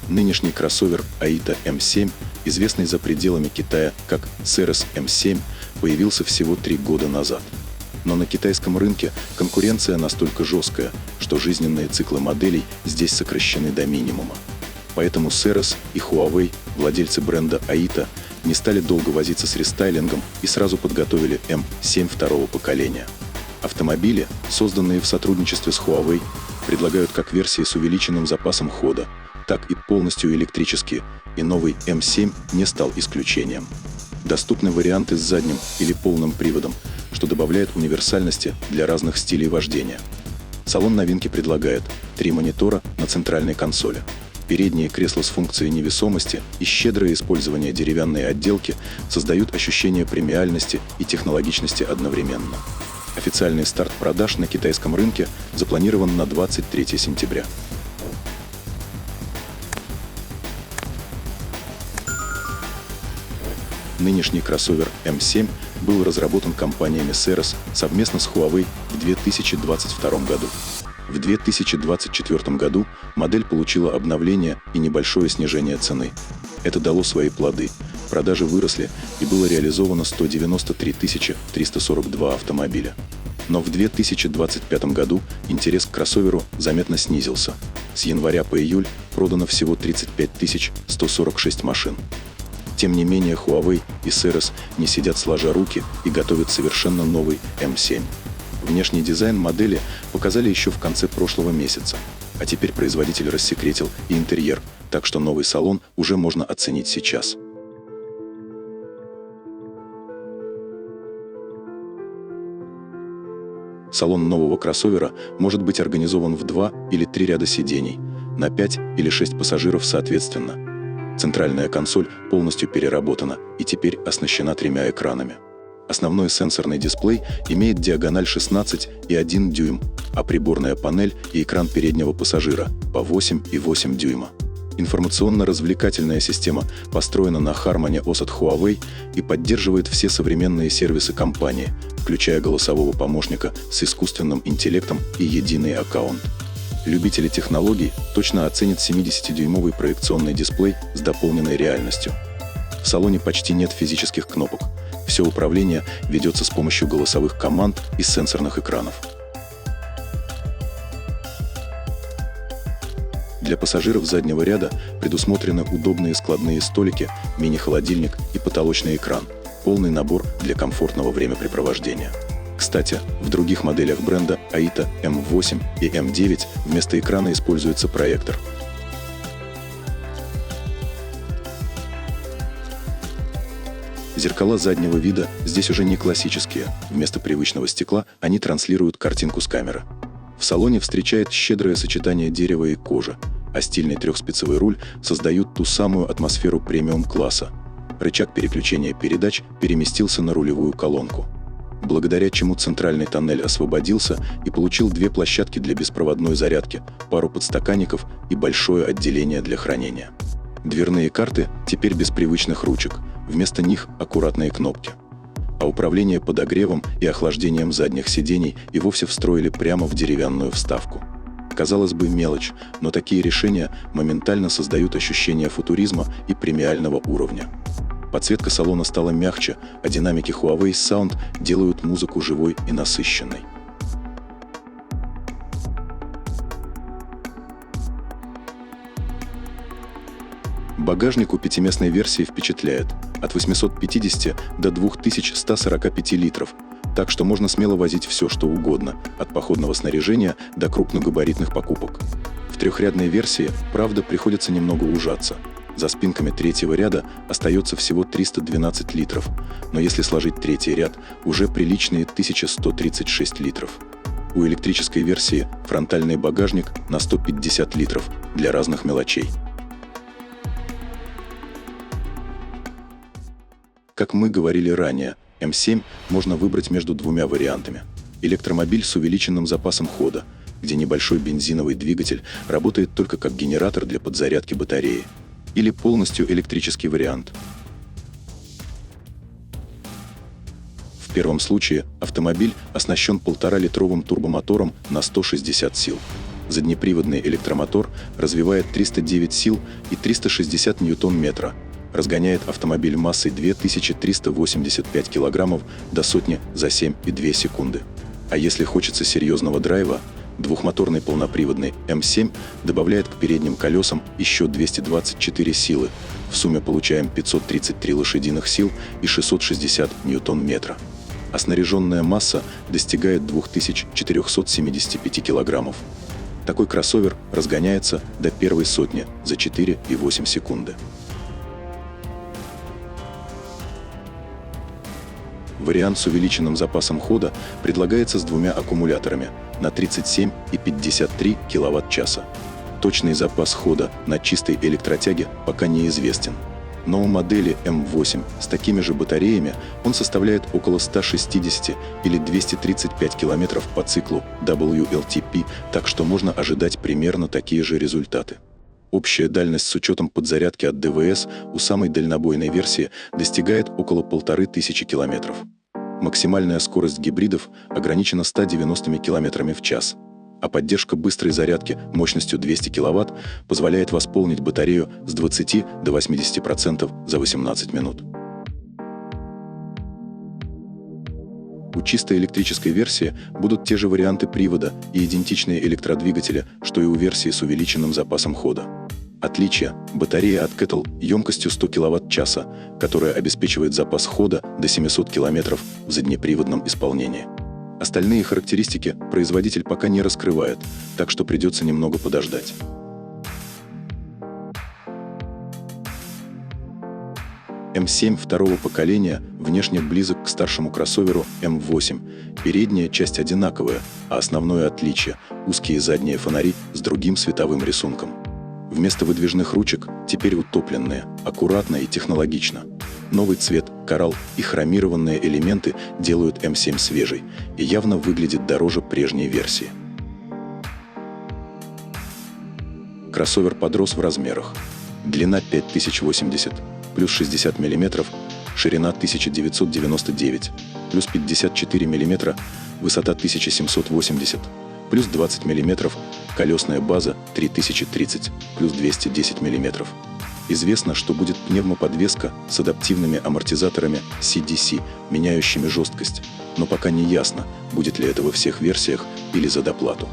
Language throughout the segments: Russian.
Нынешний кроссовер Aita M7, известный за пределами Китая как Ceres M7, появился всего 3 года назад. Но на китайском рынке конкуренция настолько жесткая, что жизненные циклы моделей здесь сокращены до минимума. Поэтому Ceres и Huawei, владельцы бренда Aita, не стали долго возиться с рестайлингом и сразу подготовили M7 второго поколения. Автомобили, созданные в сотрудничестве с Huawei, предлагают как версии с увеличенным запасом хода, так и полностью электрические, и новый M7 не стал исключением. Доступны варианты с задним или полным приводом, что добавляет универсальности для разных стилей вождения. Салон новинки предлагает 3 монитора на центральной консоли, передние кресла с функцией невесомости и щедрое использование деревянной отделки создают ощущение премиальности и технологичности одновременно. Официальный старт продаж на китайском рынке запланирован на 23 сентября. Нынешний кроссовер M7 был разработан компаниями Ceres совместно с Huawei в 2022 году. В 2024 году модель получила обновление и небольшое снижение цены. Это дало свои плоды. Продажи выросли и было реализовано 193 342 автомобиля. Но в 2025 году интерес к кроссоверу заметно снизился. С января по июль продано всего 35 146 машин. Тем не менее, Huawei и Ceres не сидят сложа руки и готовят совершенно новый M7. Внешний дизайн модели показали еще в конце прошлого месяца, а теперь производитель рассекретил и интерьер, так что новый салон уже можно оценить сейчас. Салон нового кроссовера может быть организован в 2 или 3 ряда сидений, на 5 или 6 пассажиров соответственно. Центральная консоль полностью переработана и теперь оснащена 3 экранами. Основной сенсорный дисплей имеет диагональ 16,1 дюйм, а приборная панель и экран переднего пассажира по 8,8 дюйма. Информационно-развлекательная система построена на Harmony OS от Huawei и поддерживает все современные сервисы компании, включая голосового помощника с искусственным интеллектом и единый аккаунт. Любители технологий точно оценят 70-дюймовый проекционный дисплей с дополненной реальностью. В салоне почти нет физических кнопок. Все управление ведется с помощью голосовых команд и сенсорных экранов. Для пассажиров заднего ряда предусмотрены удобные складные столики, мини-холодильник и потолочный экран. Полный набор для комфортного времяпрепровождения. Кстати, в других моделях бренда Aita M8 и M9 вместо экрана используется проектор. Зеркала заднего вида здесь уже не классические. Вместо привычного стекла они транслируют картинку с камеры. В салоне встречает щедрое сочетание дерева и кожи, а стильный 3-спицевый руль создают ту самую атмосферу премиум-класса. Рычаг переключения передач переместился на рулевую колонку, благодаря чему центральный тоннель освободился и получил 2 площадки для беспроводной зарядки, пару подстаканников и большое отделение для хранения. Дверные карты теперь без привычных ручек, вместо них аккуратные кнопки. А управление подогревом и охлаждением задних сидений и вовсе встроили прямо в деревянную вставку. Казалось бы, мелочь, но такие решения моментально создают ощущение футуризма и премиального уровня. Подсветка салона стала мягче, а динамики Huawei Sound делают музыку живой и насыщенной. Багажник у 5-местной версии впечатляет – от 850 до 2145 литров, так что можно смело возить все, что угодно, от походного снаряжения до крупногабаритных покупок. В 3-рядной версии, правда, приходится немного ужаться. За спинками 3-го ряда остается всего 312 литров, но если сложить 3-й ряд, уже приличные 1136 литров. У электрической версии фронтальный багажник на 150 литров для разных мелочей. Как мы говорили ранее, M7 можно выбрать между 2 вариантами. Электромобиль с увеличенным запасом хода, где небольшой бензиновый двигатель работает только как генератор для подзарядки батареи, или полностью электрический вариант. В первом случае автомобиль оснащен 1,5-литровым турбомотором на 160 сил. Заднеприводный электромотор развивает 309 сил и 360 ньютон-метра, разгоняет автомобиль массой 2385 килограммов до сотни за 7,2 секунды. А если хочется серьезного драйва, двухмоторный полноприводный М7 добавляет к передним колесам еще 224 силы. В сумме получаем 533 лошадиных сил и 660 ньютон-метра. А снаряженная масса достигает 2475 килограммов. Такой кроссовер разгоняется до первой сотни за 4,8 секунды. Вариант с увеличенным запасом хода предлагается с двумя аккумуляторами на 37 и 53 кВт-часа. Точный запас хода на чистой электротяге пока неизвестен. Но у модели М8 с такими же батареями он составляет около 160 или 235 км по циклу WLTP, так что можно ожидать примерно такие же результаты. Общая дальность с учетом подзарядки от ДВС у самой дальнобойной версии достигает около 1500 км. Максимальная скорость гибридов ограничена 190 км в час, а поддержка быстрой зарядки мощностью 200 кВт позволяет восполнить батарею с 20 до 80% за 18 минут. У чистой электрической версии будут те же варианты привода и идентичные электродвигатели, что и у версии с увеличенным запасом хода. Отличие – батарея от Kettle емкостью 100 кВт-часа, которая обеспечивает запас хода до 700 км в заднеприводном исполнении. Остальные характеристики производитель пока не раскрывает, так что придется немного подождать. М7 второго поколения внешне близок к старшему кроссоверу М8. Передняя часть одинаковая, а основное отличие – узкие задние фонари с другим световым рисунком. Вместо выдвижных ручек теперь утопленные, аккуратно и технологично. Новый цвет, коралл и хромированные элементы делают М7 свежей и явно выглядит дороже прежней версии. Кроссовер подрос в размерах. Длина 5080, плюс 60 мм, ширина 1999, плюс 54 мм, высота 1780, плюс 20 мм, колесная база 3030, плюс 210 мм. Известно, что будет пневмоподвеска с адаптивными амортизаторами CDC, меняющими жесткость, но пока не ясно, будет ли это во всех версиях или за доплату.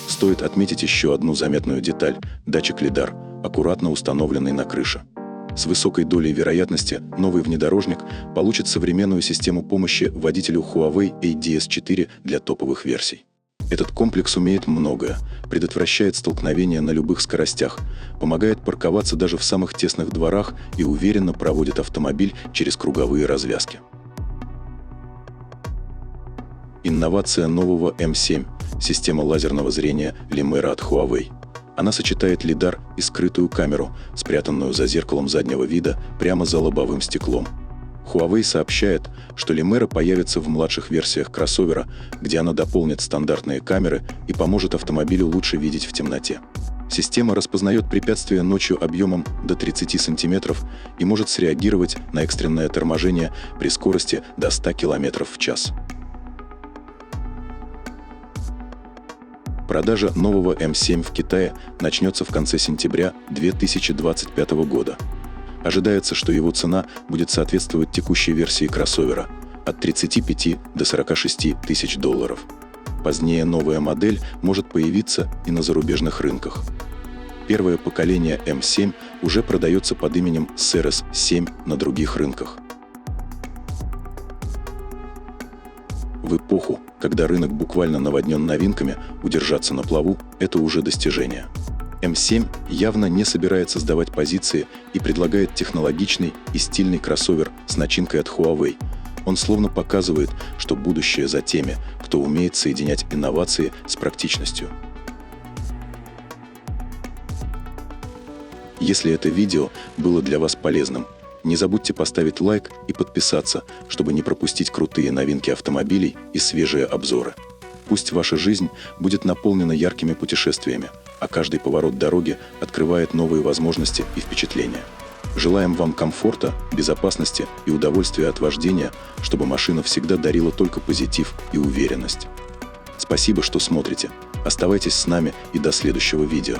Стоит отметить еще одну заметную деталь – датчик лидар, аккуратно установленный на крыше. С высокой долей вероятности новый внедорожник получит современную систему помощи водителю Huawei ADS4 для топовых версий. Этот комплекс умеет многое, предотвращает столкновения на любых скоростях, помогает парковаться даже в самых тесных дворах и уверенно проводит автомобиль через круговые развязки. Инновация нового М7 – система лазерного зрения Limera от Huawei. Она сочетает лидар и скрытую камеру, спрятанную за зеркалом заднего вида прямо за лобовым стеклом. Huawei сообщает, что Limera появится в младших версиях кроссовера, где она дополнит стандартные камеры и поможет автомобилю лучше видеть в темноте. Система распознает препятствия ночью объемом до 30 см и может среагировать на экстренное торможение при скорости до 100 км в час. Продажа нового М7 в Китае начнется в конце сентября 2025 года. Ожидается, что его цена будет соответствовать текущей версии кроссовера – от 35 до 46 тысяч долларов. Позднее новая модель может появиться и на зарубежных рынках. Первое поколение М7 уже продается под именем Ceres 7 на других рынках. В эпоху, когда рынок буквально наводнен новинками, удержаться на плаву – это уже достижение. М7 явно не собирается сдавать позиции и предлагает технологичный и стильный кроссовер с начинкой от Huawei. Он словно показывает, что будущее за теми, кто умеет соединять инновации с практичностью. Если это видео было для вас полезным, не забудьте поставить лайк и подписаться, чтобы не пропустить крутые новинки автомобилей и свежие обзоры. Пусть ваша жизнь будет наполнена яркими путешествиями, а каждый поворот дороги открывает новые возможности и впечатления. Желаем вам комфорта, безопасности и удовольствия от вождения, чтобы машина всегда дарила только позитив и уверенность. Спасибо, что смотрите. Оставайтесь с нами и до следующего видео.